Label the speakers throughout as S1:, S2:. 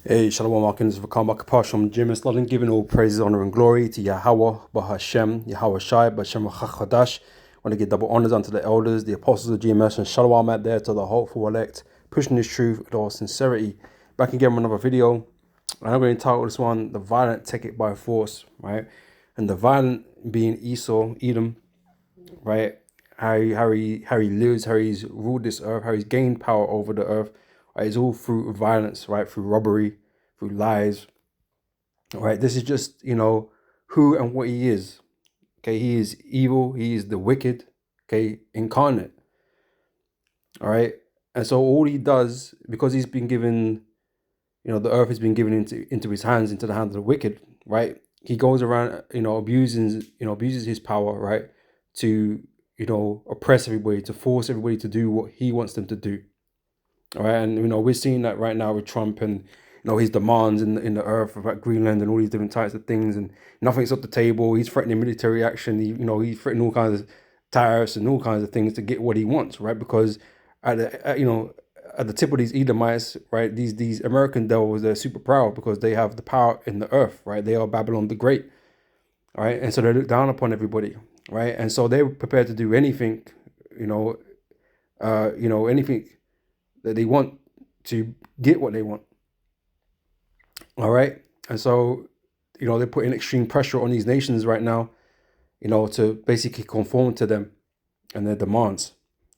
S1: Hey, Shalom Markins for Karmak Parsham Jim and Slotting, giving all praises, honor, and glory to Yahweh, Bahashem, Yahweh Shai, Bashem Chachadash. Want to give double honors unto the elders, the apostles of GMS, and Shalom out there to the hopeful elect, pushing this truth with all sincerity. Back again with another video. And I'm going to title this one, The Violent Take It by Force, right? And the violent being Esau, Edom, right? How he lives, how he's ruled this earth, how he's gained power over the earth. Right? It's all through violence, right? Through robbery, through lies. Right? This is just, who and what he is. Okay, he is evil, he is the wicked, okay, incarnate. All right. And so all he does, because he's been given, the earth has been given into his hands, into the hands of the wicked, right? He goes around, abuses his power, right, to oppress everybody, to force everybody to do what he wants them to do. All right, and we're seeing that right now with Trump and his demands in the earth about Greenland and all these different types of things, and nothing's off the table. He's threatening military action. He's threatening all kinds of tariffs and all kinds of things to get what he wants, right? Because at the tip of these Edomites, right, these American devils, they're super proud because they have the power in the earth, right? They are Babylon the Great, all right, and so they look down upon everybody, right? And so they're prepared to do anything, anything that they want to get what they want. All right. And so, they're putting extreme pressure on these nations right now, to basically conform to them and their demands.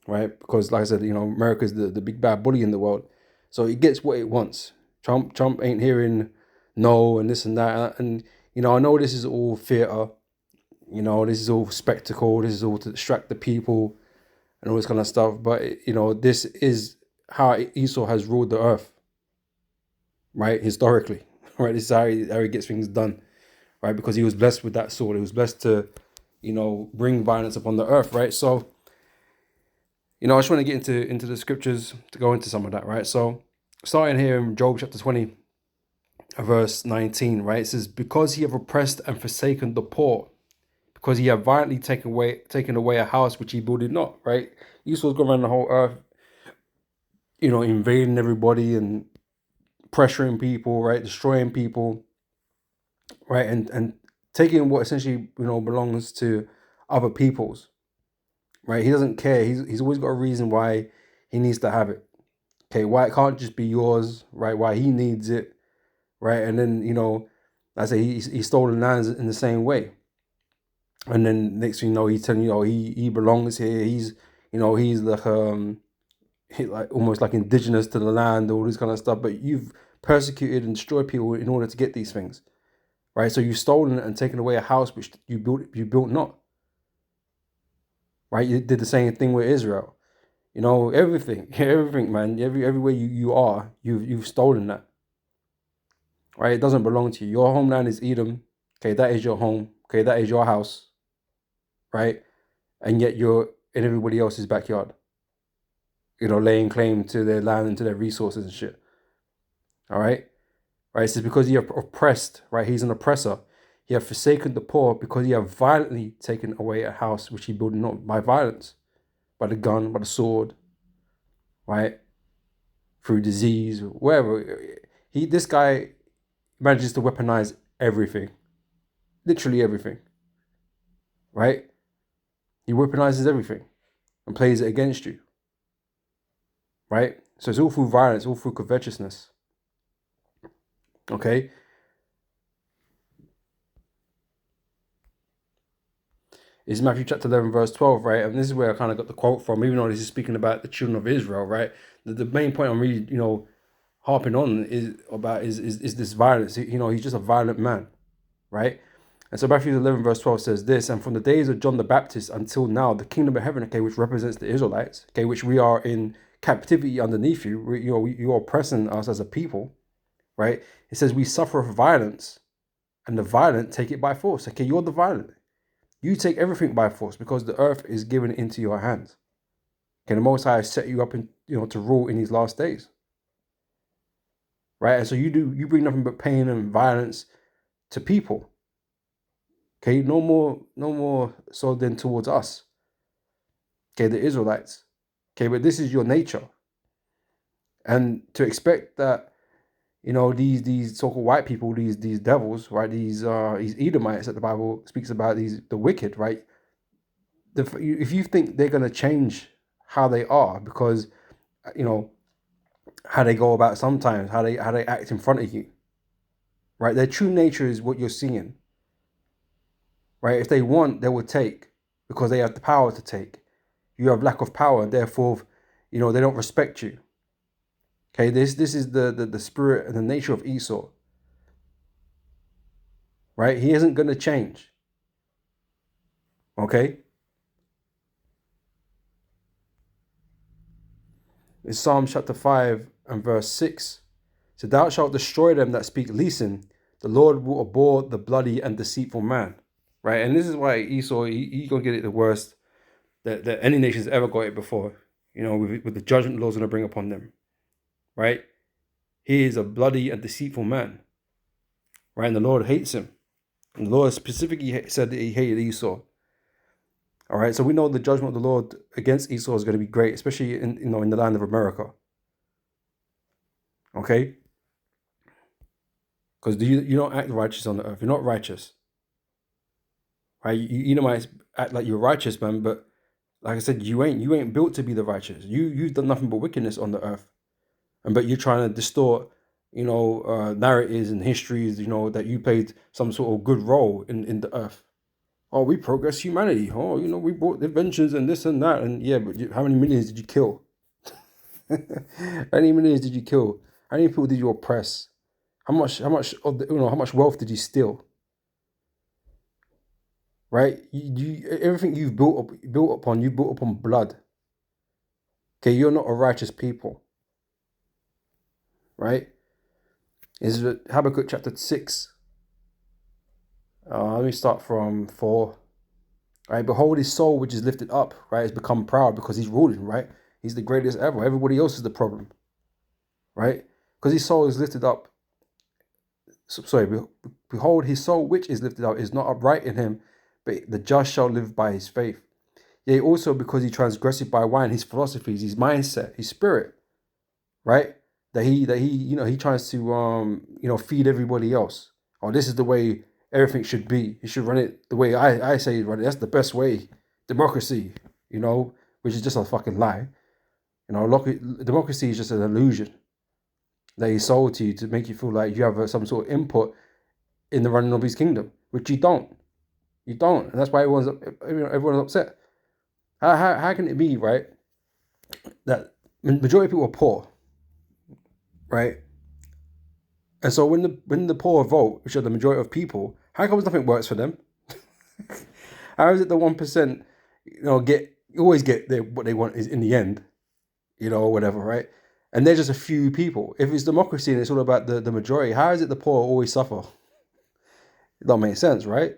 S1: Right. Because like I said, America's the big bad bully in the world. So it gets what it wants. Trump ain't hearing no and this and that. And, I know this is all theater. This is all spectacle. This is all to distract the people and all this kind of stuff. But, this is how Esau has ruled the earth, right? Historically, right? This is how he gets things done, right? Because he was blessed with that sword. He was blessed to, bring violence upon the earth, right? So, I just want to get into the scriptures to go into some of that, right? So, starting here in Job chapter 20, verse 19, right? It says, because he have oppressed and forsaken the poor, because he have violently taken away a house which he builded not, right? Esau's going around the whole earth, invading everybody and pressuring people, right? Destroying people, right? And taking what essentially, belongs to other people's, right? He doesn't care. He's always got a reason why he needs to have it. Okay, why it can't just be yours, right? Why he needs it, right? And then, I say he's stolen lands in the same way. And then next thing you know, he's telling you, he belongs here. He's like almost like indigenous to the land, all this kind of stuff. But you've persecuted and destroyed people in order to get these things, right? So you've stolen and taken away a house which you built not, right? You did the same thing with Israel. Everything, everything, man. Everywhere you are, you've stolen that, right? It doesn't belong to you. Your homeland is Edom. Okay, that is your home. Okay, that is your house, right? And yet you're in everybody else's backyard, laying claim to their land and to their resources and shit. All right, right. It says because you have oppressed, right? He's an oppressor. He have forsaken the poor because he have violently taken away a house which he built not by violence, by the gun, by the sword, right? Through disease, wherever. This guy manages to weaponize everything, literally everything, right? He weaponizes everything and plays it against you, right? So it's all through violence, all through covetousness. Okay. Is Matthew chapter 11, verse 12, right? And this is where I kind of got the quote from, even though this is speaking about the children of Israel, right? The main point I'm really, harping on is this violence. He's just a violent man, right? And so Matthew 11, verse 12 says this, and from the days of John the Baptist until now, the kingdom of heaven, okay, which represents the Israelites, okay, which we are in captivity underneath you, you are oppressing us as a people, right? It says we suffer violence, and the violent take it by force. Okay, you're the violent. You take everything by force because the earth is given into your hands. Okay, the Most High has set you up to rule in these last days. Right? And so you bring nothing but pain and violence to people. Okay, no more so than towards us. Okay, the Israelites. Okay, but this is your nature. And to expect that, you know, these so-called white people, these devils, right? These Edomites that the Bible speaks about, the wicked, right? If you think they're gonna change how they are because, you know, how they go about sometimes, how they act in front of you, right? Their true nature is what you're seeing, right? If they want, they will take because they have the power to take. You have lack of power, and therefore, you know, they don't respect you. Okay, this is the spirit and the nature of Esau, right? He isn't going to change. Okay, in Psalm chapter 5 and verse 6, so thou shalt destroy them that speak leasing. The Lord will abhor the bloody and deceitful man, right? And this is why Esau, he gonna get it the worst that any nation's ever got it before, you know, with the judgment the Lord's gonna bring upon them, right? He is a bloody and deceitful man, right? And the Lord hates him. And the Lord specifically said that he hated Esau. All right, so we know the judgment of the Lord against Esau is going to be great, especially in the land of America. Okay, because you don't act righteous on the earth. You're not righteous, right? You might act like you're righteous, man, but like I said, you ain't built to be the righteous. You've done nothing but wickedness on the earth, but you're trying to distort, narratives and histories, that you played some sort of good role in the earth. Oh, we progress humanity. Oh, we brought inventions and this and that. And yeah, but how many millions did you kill? How many millions did you kill? How many people did you oppress? How much how much wealth did you steal? Right? Everything you've built upon blood. Okay, you're not a righteous people. Right? Is Habakkuk chapter 6. Let me start from 4. Right, behold, his soul which is lifted up, right, has become proud because he's ruling, right? He's the greatest ever. Everybody else is the problem, right? Because his soul is lifted up. Sorry, behold, his soul which is lifted up is not upright in him, but the just shall live by his faith. Yea, also because he transgressed by wine, his philosophies, his mindset, his spirit, right? That he tries to feed everybody else. Oh, this is the way everything should be. You should run it the way I say run it. That's the best way. Democracy, which is just a fucking lie. Democracy is just an illusion that he sold to you to make you feel like you have some sort of input in the running of his kingdom, which you don't. You don't, and that's why everyone's upset. How can it be, right, that majority of people are poor, right? And so when the poor vote, which are the majority of people, how comes nothing works for them? How is it the 1% always get what they want is in the end, or whatever, right? And they're just a few people. If it's democracy and it's all about the majority, how is it the poor always suffer? It don't make sense, right?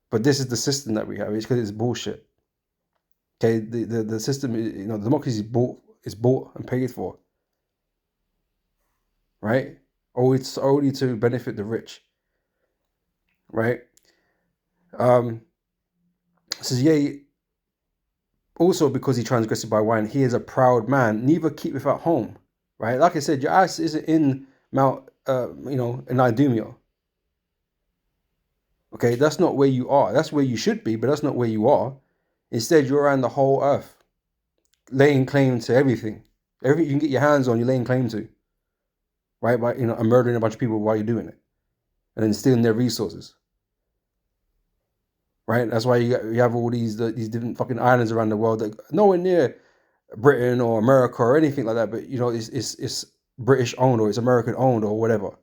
S1: But this is the system that we have. It's because it's bullshit. Okay, the system, democracy is bought and paid for, right? Or it's only to benefit the rich, right? It says, yea, also because he transgressed by wine, he is a proud man, neither keepeth at home, right? Like I said, your ass isn't in Mount, in Idumea. Okay, that's not where you are. That's where you should be, but that's not where you are. Instead, you're around the whole earth, laying claim to everything. Everything you can get your hands on, you're laying claim to, right? By and murdering a bunch of people while you're doing it, and then stealing their resources, right? That's why you have all these different fucking islands around the world that nowhere near Britain or America or anything like that, but it's British owned or it's American owned or whatever.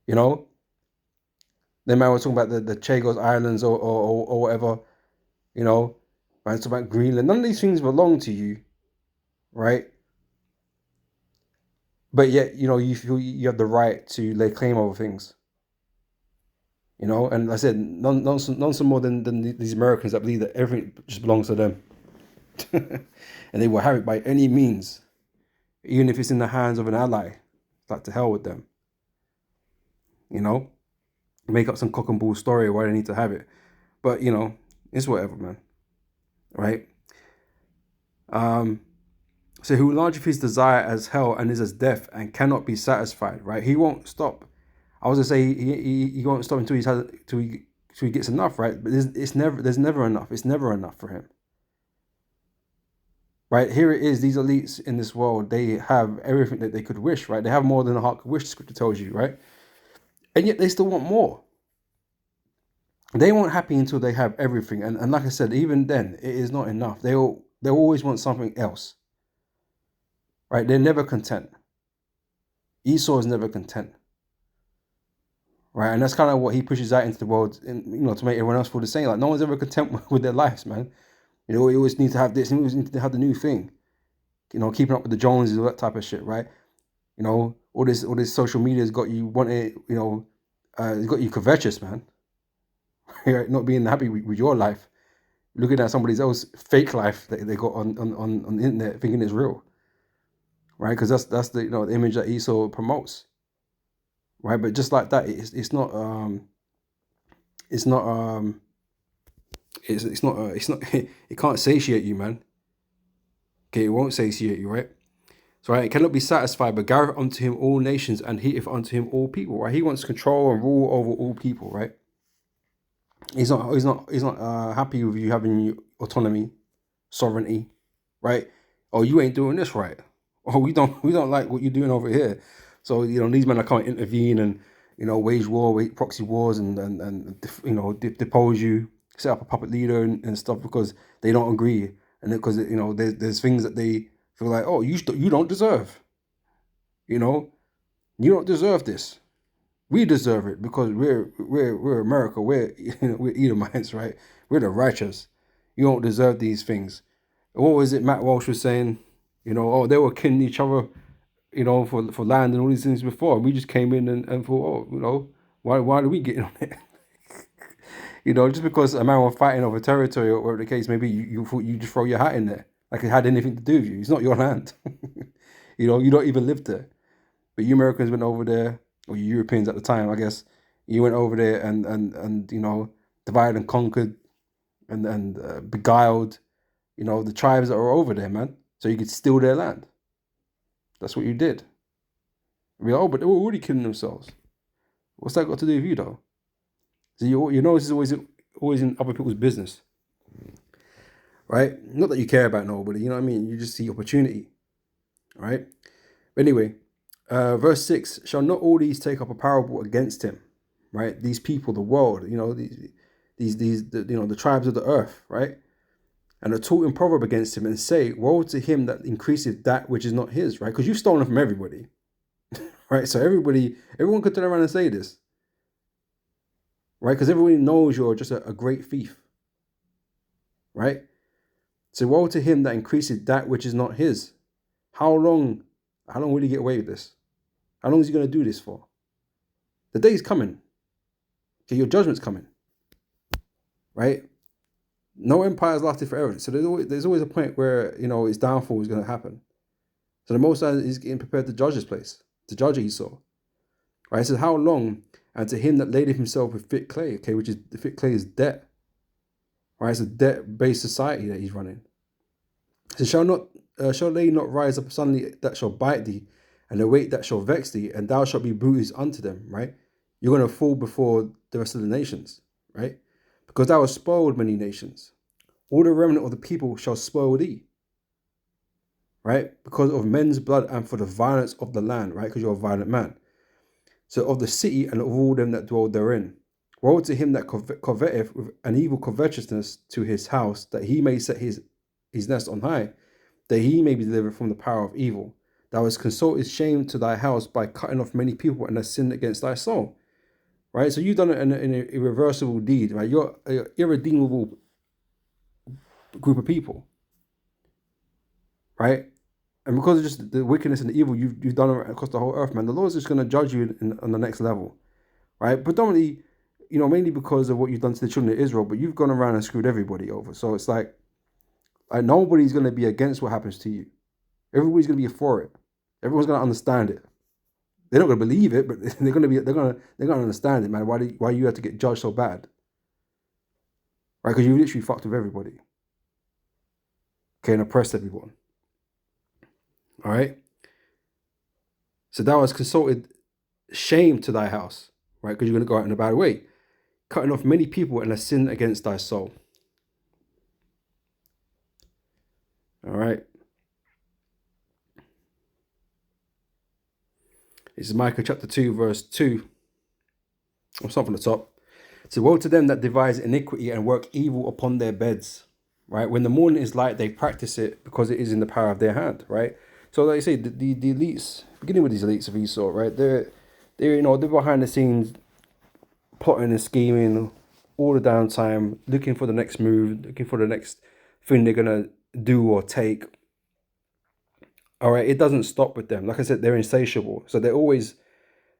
S1: Then man, we're talking about the Chagos Islands or whatever. Man, it's about Greenland. None of these things belong to you, right? But yet, you feel you have the right to lay claim over things. And like I said, none some more than these Americans that believe that everything just belongs to them. And they will have it by any means, even if it's in the hands of an ally. Like, to hell with them. Make up some cock and bull story why they need to have it. But, it's whatever, man. Right? So he will enlarge his desire as hell and is as death and cannot be satisfied, right? He won't stop. I was gonna say he won't stop until he gets enough, right? But there's never enough. It's never enough for him. Right, here it is, these elites in this world, they have everything that they could wish, right? They have more than a heart could wish, the scripture tells you, right? And yet they still want more. They weren't happy until they have everything. And like I said, even then, it is not enough. They'll always want something else. Right? They're never content. Esau is never content. Right? And that's kind of what he pushes out into the world, and to make everyone else feel the same. Like no one's ever content with their lives, man. You always need to have this, you always need to have the new thing. Keeping up with the Joneses, all that type of shit, right? All this social media has got you wanting, it's got you covetous, man. Right? Not being happy with your life, looking at somebody else's fake life that they got on the internet, thinking it's real, right? Because that's the the image that Esau promotes, right? But just like that, it's not it can't satiate you, man. Okay, it won't satiate you, right? So right, it cannot be satisfied, but gathereth unto him all nations and heateth unto him all people, right? He wants control and rule over all people, right? He's not happy with you having autonomy, sovereignty, right? Oh, you ain't doing this right. Oh, we don't like what you're doing over here. So these men are coming to intervene and wage war, proxy wars, and depose you, set up a puppet leader and stuff because they don't agree, and because there's things that they feel like, oh, you don't deserve. You don't deserve this. We deserve it because we're America. We're we're Edomites, right? We're the righteous. You don't deserve these things. What was it Matt Walsh was saying? Oh, they were killing each other, for land and all these things before. And we just came in and thought, oh, why do we get in on it? Just because a man was fighting over territory or whatever the case may be, you thought you just throw your hat in there like it had anything to do with you. It's not your land. You don't even live there. But you Americans went over there, or you Europeans at the time, I guess, you went over there and divided and conquered and beguiled, the tribes that were over there, man, so you could steal their land. That's what you did. But they were already killing themselves. What's that got to do with you, though? So this is always in other people's business, right? Not that you care about nobody, you know what I mean? You just see opportunity, right? But anyway, verse 6, shall not all these take up a parable against him, right? These people, the world, the tribes of the earth, right? And are taught in proverb against him and say, woe to him that increaseth that which is not his, right? Because you've stolen from everybody, right? So everyone could turn around and say this, right? Because everybody knows you're just a great thief, right? So woe to him that increaseth that which is not his. How long will he get away with this? How long is he going to do this for? The day is coming. Okay, your judgment's coming, right? No empire has lasted forever. So there's always a point where, his downfall is going to happen. So the Most High is getting prepared to judge this place, to judge Esau. Right? It says, how long? And to him that ladeth himself with fit clay, okay, which is, the fit clay is debt. Right? It's a debt-based society that he's running. So shall they not rise up suddenly that shall bite thee, and the weight that shall vex thee, and thou shalt be bruised unto them, right? You're going to fall before the rest of the nations, right? Because thou hast spoiled many nations. All the remnant of the people shall spoil thee, right? Because of men's blood and for the violence of the land, right? Because you're a violent man. So of the city and of all them that dwell therein. Woe to him that coveteth with an evil covetousness to his house, that he may set his nest on high, that he may be delivered from the power of evil. Thou hast consulted shame to thy house by cutting off many people and hast sinned against thy soul. Right? So you've done it in an irreversible deed, right? You're an irredeemable group of people, right? And because of just the wickedness and the evil you've done across the whole earth, man, the Lord's just going to judge you on the next level, right? Predominantly, mainly because of what you've done to the children of Israel, but you've gone around and screwed everybody over. So it's like nobody's going to be against what happens to you. Everybody's going to be for it. Everyone's going to understand it. They're not going to believe it, but they're going to understand it, man. Why you have to get judged so bad, right? Because you literally fucked with everybody, okay, and oppressed everyone. All right. So thou hast consulted shame to thy house, right? Because you're going to go out in a bad way, cutting off many people and a sin against thy soul. All right. This is Micah chapter 2, verse 2. I'll start from the top. So woe to them that devise iniquity and work evil upon their beds, right? When the morning is light, they practice it because it is in the power of their hand, right? So like I say, the elites, beginning with these elites of Esau, right? They're they're behind the scenes plotting and scheming all the downtime, looking for the next move, looking for the next thing they're gonna do or take. All right, it doesn't stop with them. Like I said, they're insatiable, so they're always,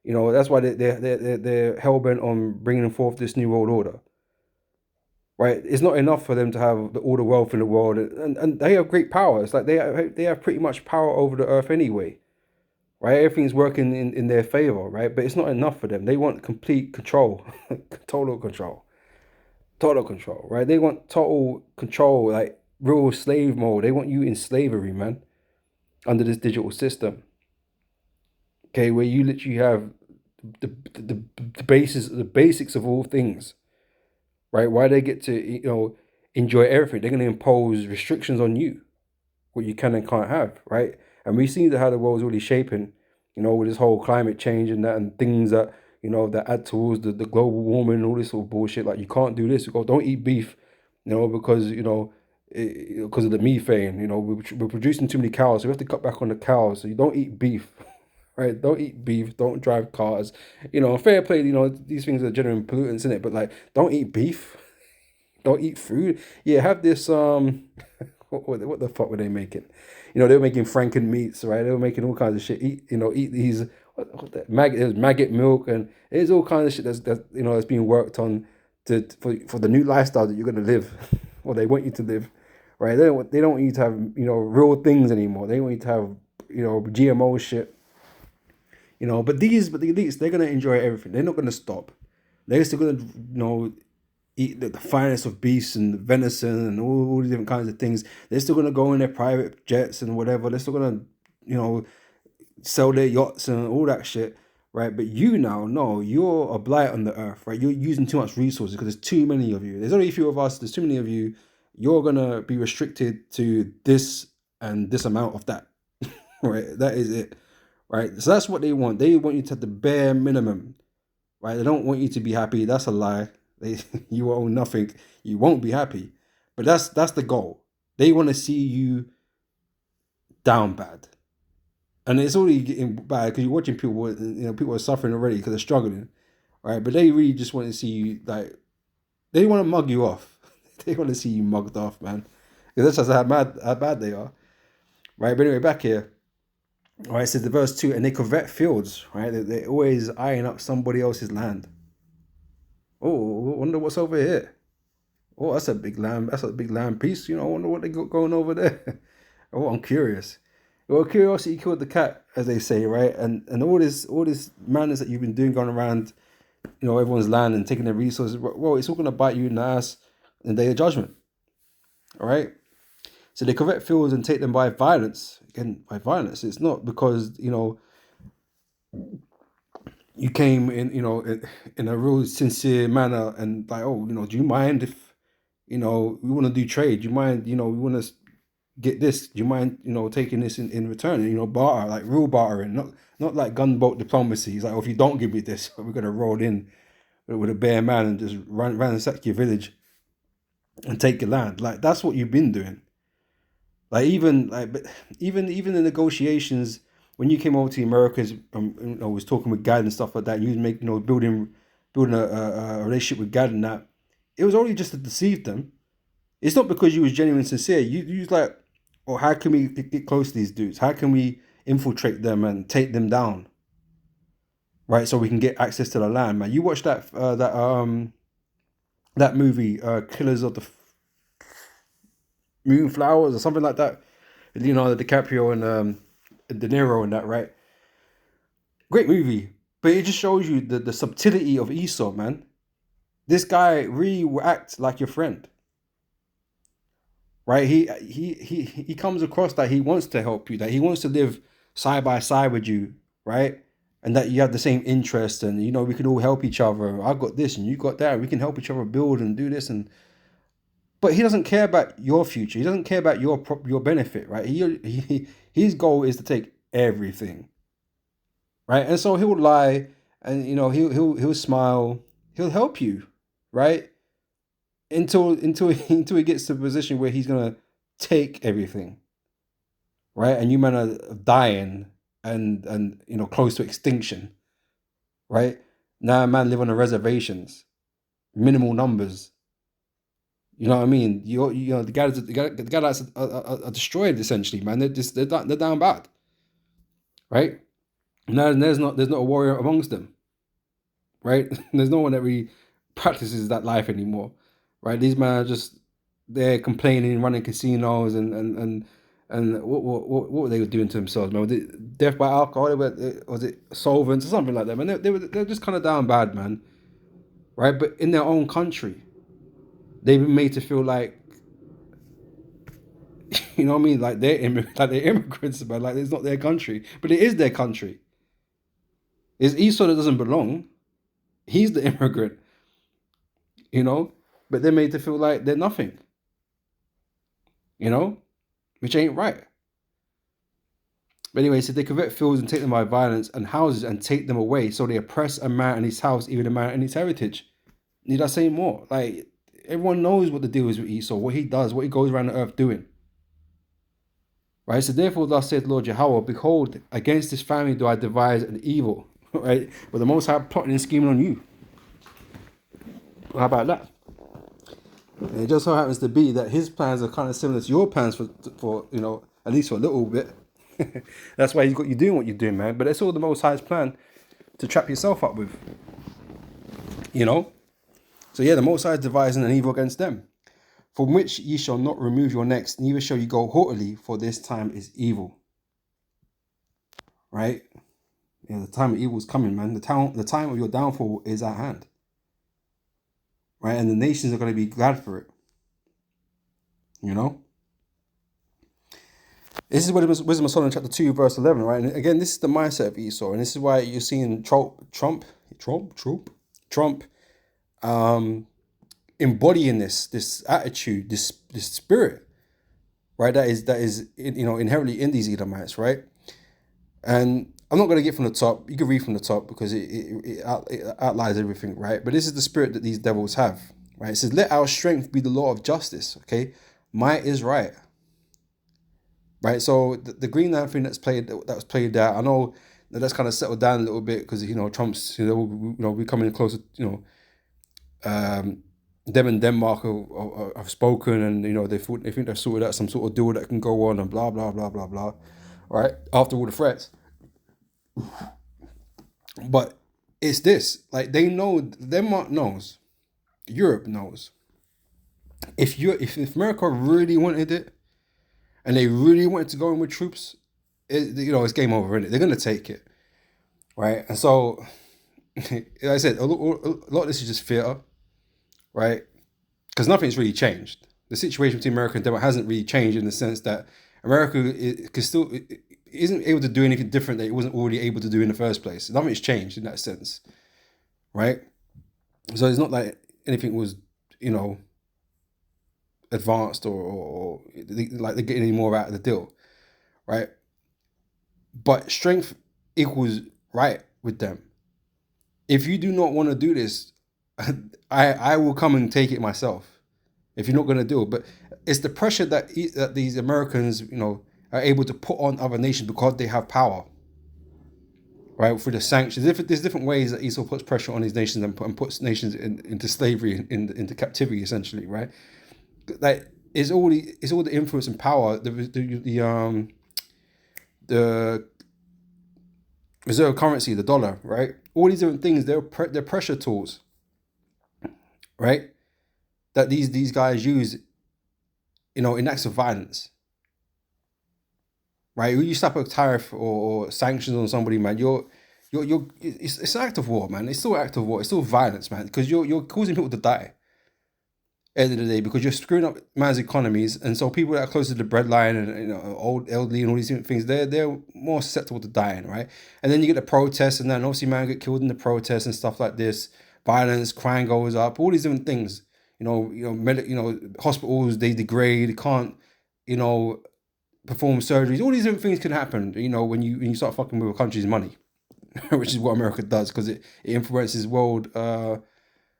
S1: that's why they're hell bent on bringing forth this new world order. Right, it's not enough for them to have all the wealth in the world, and they have great power. It's like they have pretty much power over the earth anyway, right? Everything's working in their favor, right? But it's not enough for them. They want complete control, total control, right? They want total control, like real slave mode. They want you in slavery, man, under this digital system. Okay, where you literally have the basics of all things, right? Why they get to enjoy everything? They're going to impose restrictions on you, what you can and can't have, right? And we see how the world's really shaping, with this whole climate change and that, and things that that add towards the global warming and all this sort of bullshit. Like, you can't do this. Don't eat beef, because because of the methane. We're producing too many cows, so we have to cut back on the cows. So you don't eat beef. Right, don't eat beef, don't drive cars. Fair play, these things are generating pollutants in it, but like, don't eat beef, don't eat fruit. Yeah, have this what the fuck were they making? They were making Franken meats, right? They were making all kinds of shit. Eat these there's maggot milk, and there's all kinds of shit that's being worked on for the new lifestyle that you're gonna live, or they want you to live, right? They don't want you to have real things anymore. They want you to have GMO shit. But the elites, they're gonna enjoy everything. They're not gonna stop. They're still gonna eat the finest of beasts and venison and all these different kinds of things. They're still gonna go in their private jets and whatever. They're still gonna sell their yachts and all that shit, right? But no, you're a blight on the earth, right? You're using too much resources because there's too many of you. There's only a few of us. There's too many of you. You're gonna be restricted to this and this amount of that, right? That is it. Right, so that's what they want. They want you to have the bare minimum, right? They don't want you to be happy. That's a lie. You own nothing. You won't be happy, but that's the goal. They want to see you down bad, and it's already getting bad because you're watching people. People are suffering already because they're struggling, right? But they really just want to see you, like, they want to mug you off. They want to see you mugged off, man. Because that's just how bad they are, right? But anyway, back here. All right, so the verse 2, and they covet fields, right? They're always eyeing up somebody else's land. Oh, I wonder what's over here. Oh, that's a big land. That's a big land piece. I wonder what they got going over there. Oh, I'm curious. Well, curiosity killed the cat, as they say, right? And all this madness that you've been doing, going around, everyone's land and taking their resources. Well, it's all gonna bite you in the ass in the day of judgment. All right. So they covet fields and take them by violence. Again, by violence. It's not because, you came in a real sincere manner and like, oh, do you mind if, we want to do trade? Do you mind, we want to get this? Do you mind, taking this in return? Barter, like real bartering, not like gunboat diplomacy. It's like, oh, if you don't give me this, we're going to roll in with a bare man and just ransack your village and take your land. Like, that's what you've been doing. Like, even the negotiations when you came over to the Americas, was talking with Gad and stuff like that. And you was building a relationship with Gad and that. It was only just to deceive them. It's not because you was genuine and sincere. You was like, oh, how can we get close to these dudes? How can we infiltrate them and take them down? Right, so we can get access to the land, man. You watched that movie, Killers of the Moonflowers or something like that. DiCaprio and De Niro and that, right? Great movie, but it just shows you the subtlety of Esau, man. This guy really will act like your friend. right? He comes across that he wants to help you, that he wants to live side by side with you, right? And that you have the same interest, and we can all help each other. I got this, and you got that. We can help each other build and do this, and but he doesn't care about your future. He doesn't care about your benefit, right? His goal is to take everything, right? And so he'll lie, and he'll smile, he'll help you, right? Until he gets to a position where he's gonna take everything, right? And you men are dying and close to extinction, right? Now man live on the reservations, minimal numbers. You know what I mean? The guy that's are destroyed essentially, man. They're down bad, right? Now there's not a warrior amongst them, right? There's no one that really practices that life anymore, right? These men are just they're complaining, running casinos, and what were they doing to themselves, man? Was it death by alcohol? Was it solvents or something like that, man? They're just kind of down bad, man, right? But in their own country, they've been made to feel like, you know what I mean, like they're immigrants, man. Like it's not their country, but it is their country. It's Esau that doesn't belong. He's the immigrant, you know. But they're made to feel like they're nothing, you know, which ain't right. But anyway, so they convert fields and take them by violence, and houses and take them away. So they oppress a man and his house, even a man and his heritage. Need I say more? Like everyone knows what the deal is with Esau, what he does, what he goes around the earth doing. Right? So therefore, thus saith Lord Yahweh, behold, against this family do I devise an evil. Right? But the Most High plotting and scheming on you. How about that? And it just so happens to be that his plans are kind of similar to your plans for at least for a little bit. That's why he's got you doing what you're doing, man. But it's all the Most High's plan to trap yourself up with. So yeah, the Most High is devising an evil against them, from which ye shall not remove your necks, neither shall you go haughtily, for this time is evil. Right? Yeah, the time of evil is coming, man. The time of your downfall is at hand. Right? And the nations are going to be glad for it. This is what it was, Wisdom of Solomon chapter 2, verse 11, right? And again, this is the mindset of Esau. And this is why you're seeing Trump embodying this attitude, this spirit, right? That is inherently in these Edomites, right? And I'm not going to get from the top. You can read from the top because it outlines everything, right? But this is the spirit that these devils have, right? It says, let our strength be the law of justice, okay? Might is right, right? So the Greenland thing that was played there, I know that's kind of settled down a little bit because, Trump's, we're coming closer, them and Denmark have spoken, and they think they've sorted out some sort of deal that can go on and blah blah blah blah blah, right? After all the threats, but it's this, like they know, Denmark knows, Europe knows. If America really wanted it, and they really wanted to go in with troops, it's game over, isn't it? They're gonna take it, right? And so, like I said, a lot of this is just theater. Right? Because nothing's really changed. The situation between America and Denmark hasn't really changed in the sense that America isn't able to do anything different that it wasn't already able to do in the first place. Nothing's changed in that sense, right? So it's not like anything was, advanced or like they're getting any more out of the deal, right? But strength equals right with them. If you do not want to do this, I will come and take it myself if you're not going to do it. But it's the pressure that these Americans, are able to put on other nations because they have power, right? For the sanctions, there's different ways that Esau puts pressure on these nations and puts nations into slavery, into captivity, essentially, right? Like it's all the influence and power, the reserve currency, the dollar, right? All these different things, they're pressure tools, right? That these guys use, in acts of violence, right? When you slap a tariff or sanctions on somebody, man, it's an act of war, man. It's still an act of war. It's still violence, man, because you're causing people to die, end of the day, because you're screwing up man's economies, and so people that are close to the breadline and old elderly and all these different things, they're more susceptible to dying, right? And then you get the protests, and then obviously man get killed in the protests and stuff like this. Violence, crime goes up, all these different things. Hospitals they degrade, they can't, perform surgeries. All these different things can happen. When you start fucking with a country's money, which is what America does, because it influences world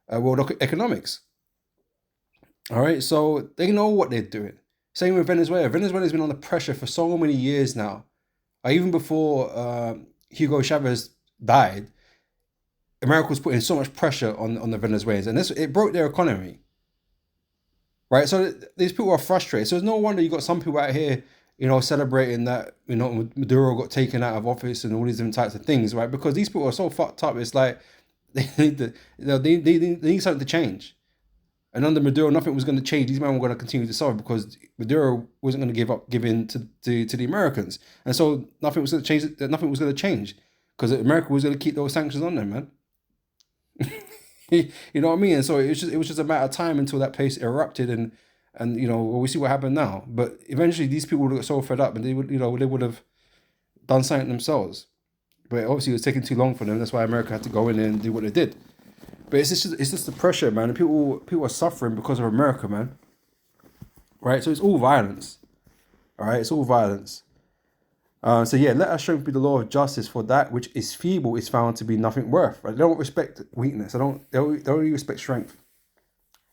S1: economics. All right, so they know what they're doing. Same with Venezuela. Venezuela's been under pressure for so many years now. Even before Hugo Chavez died, America was putting so much pressure on the Venezuelans, and it broke their economy. Right, so these people are frustrated. So it's no wonder you got some people out here, celebrating that Maduro got taken out of office and all these different types of things, right? Because these people are so fucked up. It's like they need to, they need something to change. And under Maduro, nothing was going to change. These men were going to continue to suffer because Maduro wasn't going to give in to the Americans, and so nothing was going to change. Nothing was going to change because America was going to keep those sanctions on them, man. You know what I mean? And so it was just a matter of time until that place erupted, and we see what happened now. But eventually, these people would get so fed up, and they would have done something themselves. But obviously, it was taking too long for them. That's why America had to go in there and do what they did. But it's just the pressure, man. And people are suffering because of America, man. Right? So it's all violence. All right? It's all violence. So yeah, let us strength be the law of justice, for that which is feeble is found to be nothing worth. Right? They don't respect weakness. They don't really respect strength.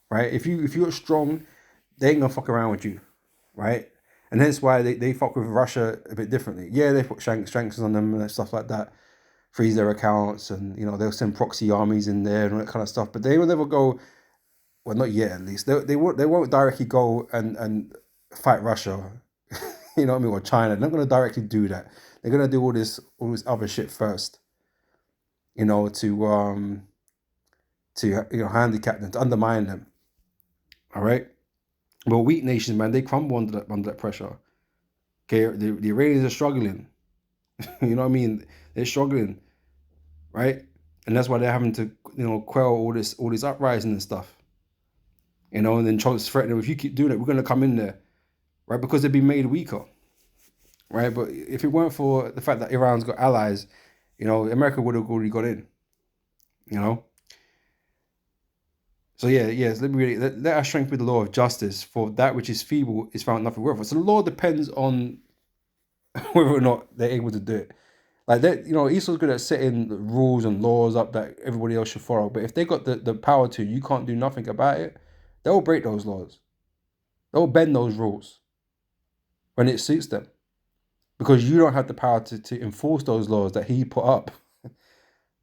S1: Right? If you're strong, they ain't gonna fuck around with you. Right? And that's why they fuck with Russia a bit differently. Yeah, they put sanctions on them and stuff like that. Freeze their accounts, and they'll send proxy armies in there and all that kind of stuff. But they will never go. Well, not yet, at least. They won't directly go and fight Russia. You know what I mean, or China. They're not going to directly do that. They're going to do all this other shit first. To handicap them, to undermine them. All right. Well, weak nations, man, they crumble under that pressure. Okay, the Iranians are struggling. You know what I mean? They're struggling, right? And that's why they're having to, quell all this uprising and stuff. And then Trump's threatening, if you keep doing it, we're going to come in there, right? Because they've been made weaker, right? But if it weren't for the fact that Iran's got allies, America would have already got in, So let me read it. Let our strength be the law of justice, for that which is feeble is found nothing worth. So the law depends on whether or not they're able to do it. Like that, Esau's good at setting rules and laws up that everybody else should follow. But if they got the power to, you can't do nothing about it. They'll break those laws. They'll bend those rules when it suits them, because you don't have the power to enforce those laws that he put up.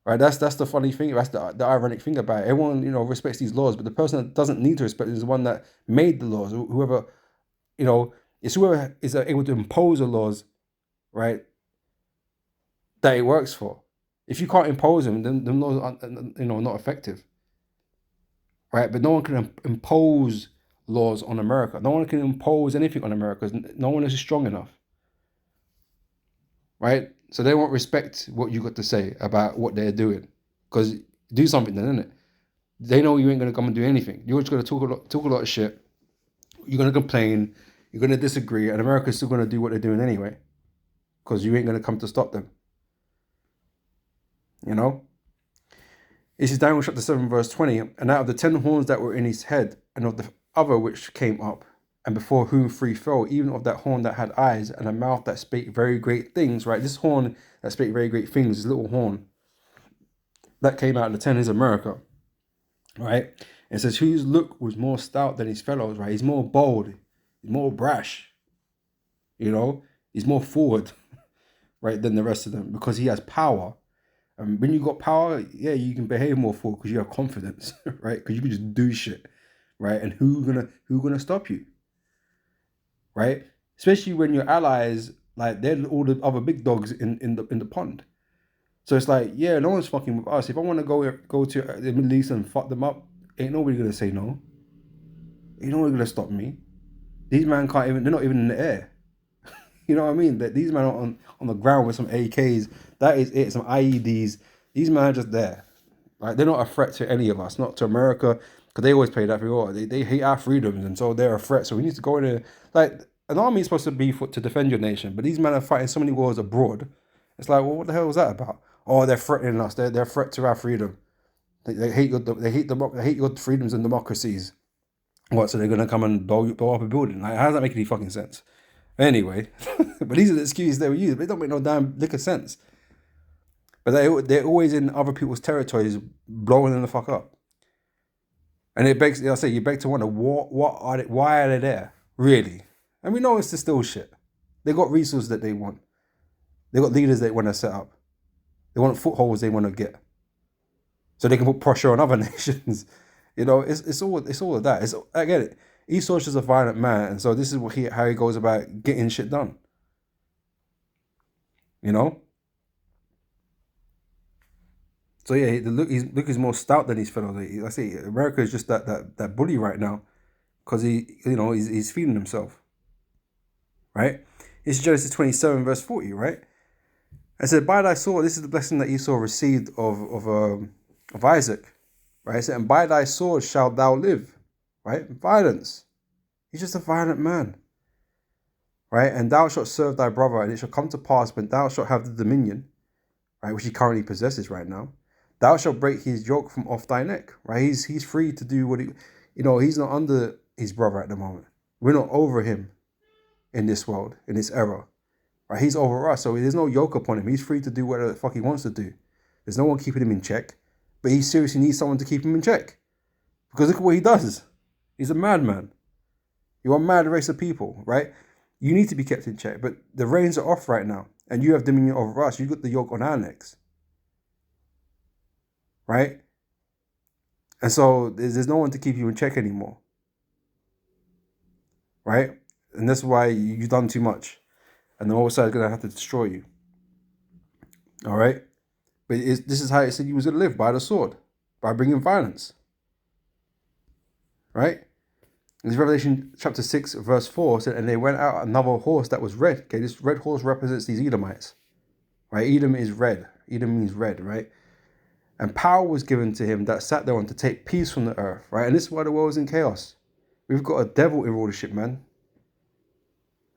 S1: Right? That's the funny thing. That's the ironic thing about it. Everyone respects these laws, but the person that doesn't need to respect is the one that made the laws. Whoever it's whoever is able to impose the laws, right, that it works for. If you can't impose them, then the laws are not effective. Right? But no one can impose laws on America. No one can impose anything on America. No one is strong enough. Right? So they won't respect what you got to say about what they're doing. Because do something then, innit? They know you ain't going to come and do anything. You're just going to talk a lot of shit. You're going to complain. You're going to disagree. And America's still going to do what they're doing anyway. Because you ain't going to come to stop them. This is Daniel chapter 7 verse 20. And out of the 10 horns that were in his head, and of the other which came up, and before whom 3 fell, even of that horn that had eyes, and a mouth that spake very great things. Right? This horn that spake very great things, this little horn that came out of the 10 is America. Right? And it says, whose look was more stout than his fellows. Right? He's more bold. He's more brash. He's more forward, right, than the rest of them, because he has power. When you got power, yeah, you can behave more forward because you have confidence, right? Because you can just do shit, right? And who gonna stop you, right? Especially when your allies, like, they're all the other big dogs in the pond. So it's like, yeah, no one's fucking with us. If I want to go to the Middle East and fuck them up, ain't nobody gonna say no. Ain't nobody gonna stop me. These men can't even. They're not even in the air. You know what I mean? That these men are on the ground with some AKs. That is it. Some IEDs. These men are just there. Right? They're not a threat to any of us. Not to America. Because they always play that thing, oh, they hate our freedoms, and so they're a threat. So we need to go in there. Like, an army is supposed to be to defend your nation, but these men are fighting so many wars abroad. It's like, well, what the hell was that about? Oh, they're threatening us. They're a threat to our freedom. They hate your freedoms and democracies. What? So they're gonna come and blow up a building? Like, how does that make any fucking sense? Anyway, but these are the excuses they were using. They don't make no damn lick of sense. But they're always in other people's territories, blowing them the fuck up. And it begs, you beg to wonder, why are they there, really? And we know it's to steal shit. They got resources that they want. They got leaders they want to set up. They want footholds they want to get, so they can put pressure on other nations. It's all of that. I get it. Esau's just a violent man, and so this is how he goes about getting shit done. So yeah, Luke is more stout than his fellows. I say America is just that bully right now, because he's feeding himself. Right? It's Genesis 27 verse 40. Right? I said, by thy sword, this is the blessing that Esau received of Isaac. Right? I said, and by thy sword shalt thou live. Right? Violence. He's just a violent man. Right? And thou shalt serve thy brother, and it shall come to pass when thou shalt have the dominion, right, which he currently possesses right now, thou shalt break his yoke from off thy neck. Right? He's free to do what he's not under his brother at the moment. We're not over him in this world, in this era. Right? He's over us, so there's no yoke upon him. He's free to do whatever the fuck he wants to do. There's no one keeping him in check, but he seriously needs someone to keep him in check. Because look at what he does. He's a madman. You're a mad race of people, right? You need to be kept in check, but the reins are off right now, and you have dominion over us. You've got the yoke on our necks, right? And so there's no one to keep you in check anymore, right? And that's why you've done too much, and the Most High is going to have to destroy you, all right? But this is how it said you was going to live, by the sword, by bringing violence, right? In Revelation chapter 6, verse 4, said, and they went out another horse that was red. Okay, this red horse represents these Edomites, right? Edom is red. Edom means red, right? And power was given to him that sat thereon to take peace from the earth, right? And this is why the world is in chaos. We've got a devil in rulership, man,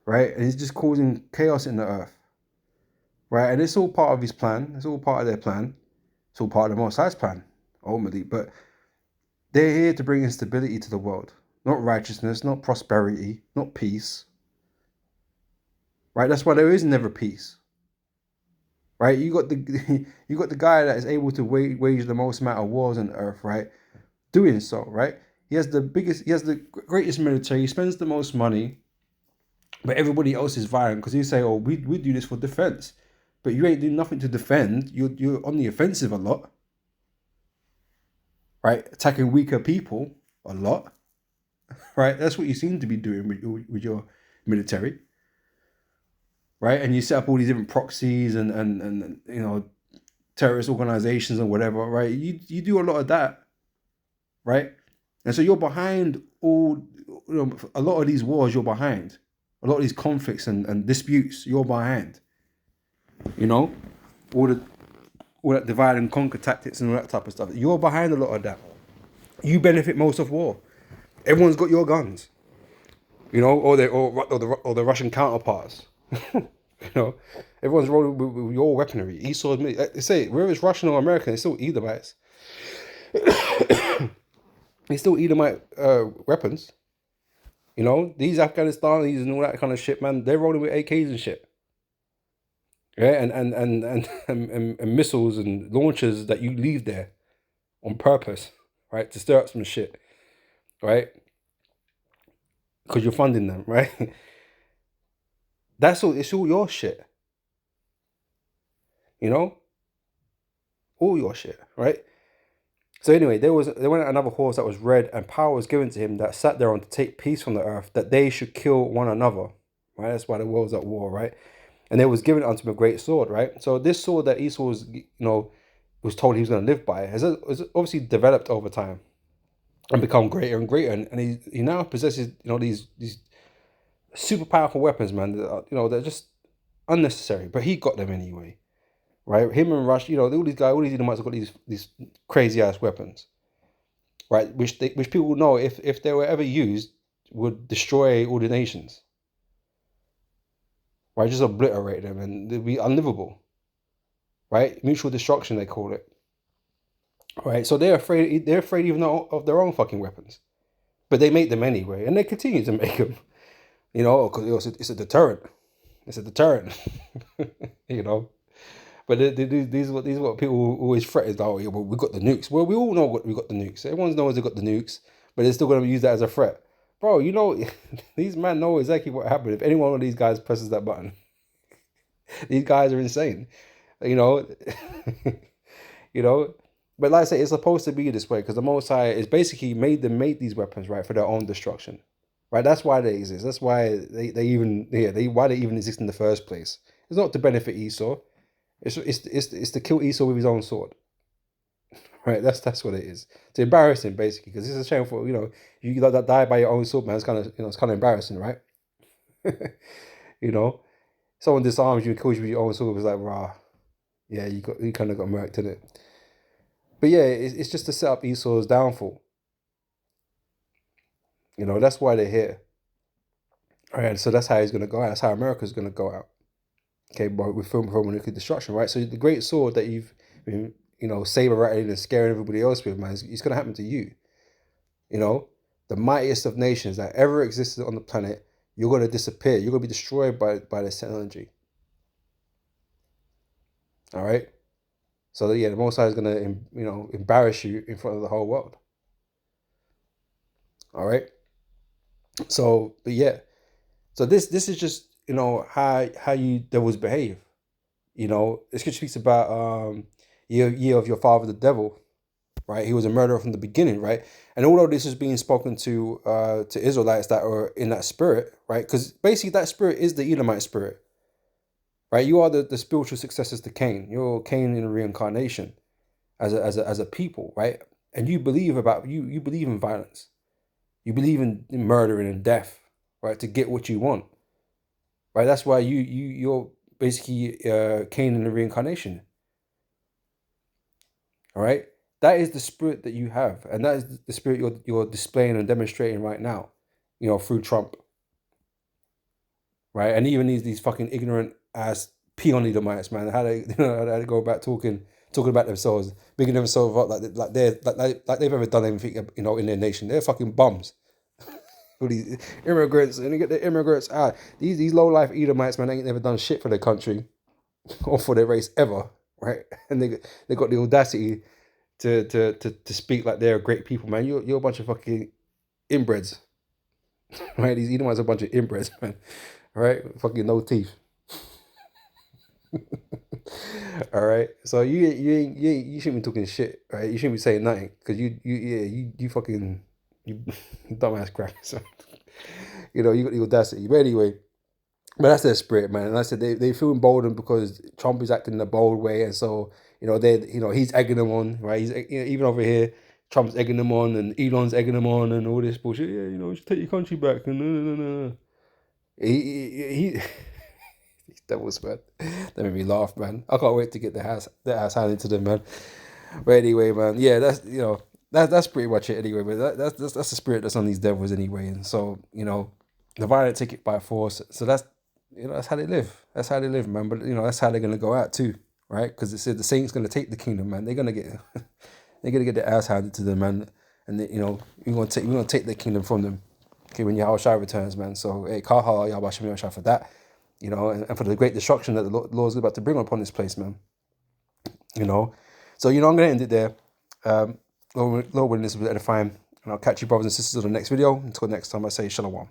S1: right? And he's just causing chaos in the earth, right? And it's all part of his plan. It's all part of their plan. It's all part of the Most High's plan, ultimately. But they're here to bring instability to the world. Not righteousness, not prosperity, not peace. Right? That's why there is never peace. Right? You got the guy that is able to wage the most amount of wars on earth, right? Doing so, right? He has the greatest military, he spends the most money, but everybody else is violent because you say, oh, we do this for defense. But you ain't doing nothing to defend. You're on the offensive a lot. Right? Attacking weaker people a lot. Right, that's what you seem to be doing with your military, right? And you set up all these different proxies and terrorist organizations and whatever, right? You do a lot of that, right? And so you're behind a lot of these wars. You're behind a lot of these conflicts and disputes. You're behind, all that divide and conquer tactics and all that type of stuff. You're behind a lot of that. You benefit most of war. Everyone's got your guns, or the Russian counterparts. Everyone's rolling with your weaponry. Esau, they say whether it's Russian or American, it's still Edomites. It's still Edomite weapons. These Afghanistanis and all that kind of shit, man. They're rolling with AKs and shit. Yeah, and missiles and launchers that you leave there on purpose, right, to stir up some shit. Right? Because you're funding them, right? That's all. It's all your shit. All your shit, right? So anyway, they went at another horse that was red, and power was given to him that sat thereon to take peace from the earth, that they should kill one another. Right? That's why the world's at war, right? And there was given unto him a great sword, right? So this sword that Esau was told he was going to live by has obviously developed over time and become greater and greater, and he now possesses these super powerful weapons, man. They're just unnecessary, but he got them anyway, right? Him and Rush, all these guys, all these Edomites have got these crazy ass weapons, right? Which people know if they were ever used would destroy all the nations, right? Just obliterate them and they'd be unlivable, right? Mutual destruction they call it, right? So they're afraid even of their own fucking weapons, but they make them anyway, and they continue to make them, you know, because it's a deterrent. It's a deterrent, you know. But these are what people always threaten. Oh, yeah, well, we got the nukes. Well, we all know we got the nukes. Everyone knows they got the nukes, but they're still going to use that as a threat. Bro, you know, these men know exactly what happened if any one of these guys presses that button. These guys are insane, you know. You know. But like I say, it's supposed to be this way because the Most High is basically made them make these weapons, right, for their own destruction, right? That's why they exist. That's why they even exist in the first place. It's not to benefit Esau. It's to kill Esau with his own sword, right? That's what it is. To embarrass him basically, because it's a shameful, you know, you die by your own sword, man. It's kind of, you know, it's kind of embarrassing, right? You know, someone disarms you and kills you with your own sword. It's like, rah, yeah, you kind of got murked in it. But yeah, it's just to set up Esau's downfall. You know, that's why they're here. All right, so that's how he's gonna go out. That's how America's gonna go out. Okay, but with thermonuclear destruction, right? So the great sword that you've been, you know, saber rattling and scaring everybody else with, man, it's going to happen to you. You know, the mightiest of nations that ever existed on the planet, you're going to disappear. You're going to be destroyed by this technology. All right? So, yeah, the Most High is going to, you know, embarrass you in front of the whole world. All right? So, but yeah. So this is just, you know, how you devils behave. You know, the scripture speaks about ye of your father the devil, right? He was a murderer from the beginning, right? And although this is being spoken to Israelites that are in that spirit, right? Because basically that spirit is the Edomite spirit, right? You are the spiritual successors to Cain. You're Cain in reincarnation as a people, right? And you believe you believe in violence. You believe in murder and death, right? To get what you want, right? That's why you're basically Cain in the reincarnation. All right, that is the spirit that you have, and that is the spirit you're displaying and demonstrating right now, you know, through Trump, right? And even these fucking ignorant ass peon Edomites, man, how they how they go about talking about themselves, bigging themselves up like they've ever done anything, you know, in their nation. They're fucking bums. All these immigrants, and they get the immigrants out. These low life Edomites, man, they ain't never done shit for their country or for their race ever, right? And they got the audacity to speak like they're great people, man. You're a bunch of fucking inbreds, right? These Edomites are a bunch of inbreds, man. All right, fucking no teeth. All right, so you shouldn't be talking shit, right? You shouldn't be saying nothing because you fucking you dumbass crap. So, you know, you got the audacity. But anyway, but that's their spirit, man. And I said they feel emboldened because Trump is acting in a bold way, and so you know he's egging them on, right? He's, you know, even over here, Trump's egging them on, and Elon's egging them on, and all this bullshit. Yeah, you know, you should take your country back. And no. He these devils, man. They made me laugh, man. I can't wait to get the house handed to them, man. But anyway, man, yeah, that's, you know, that's pretty much it anyway. But that's the spirit that's on these devils anyway, and so, you know, the violent take it by force. So that's, you know, that's how they live. That's how they live, man. But you know, that's how they're gonna go out too, right? Because it said the saints gonna take the kingdom, man. They're gonna get their ass handed to them, man. And they, you know, we're gonna take the kingdom from them. Okay, when Yahweh Shai returns, man. So hey, Kaha Yahweh Shem Shai for that, you know, and for the great destruction that the Lord is about to bring upon this place, man. You know, so you know, I'm gonna end it there. Lord willing, this was edifying, and I'll catch you brothers and sisters on the next video. Until next time, I say shalom.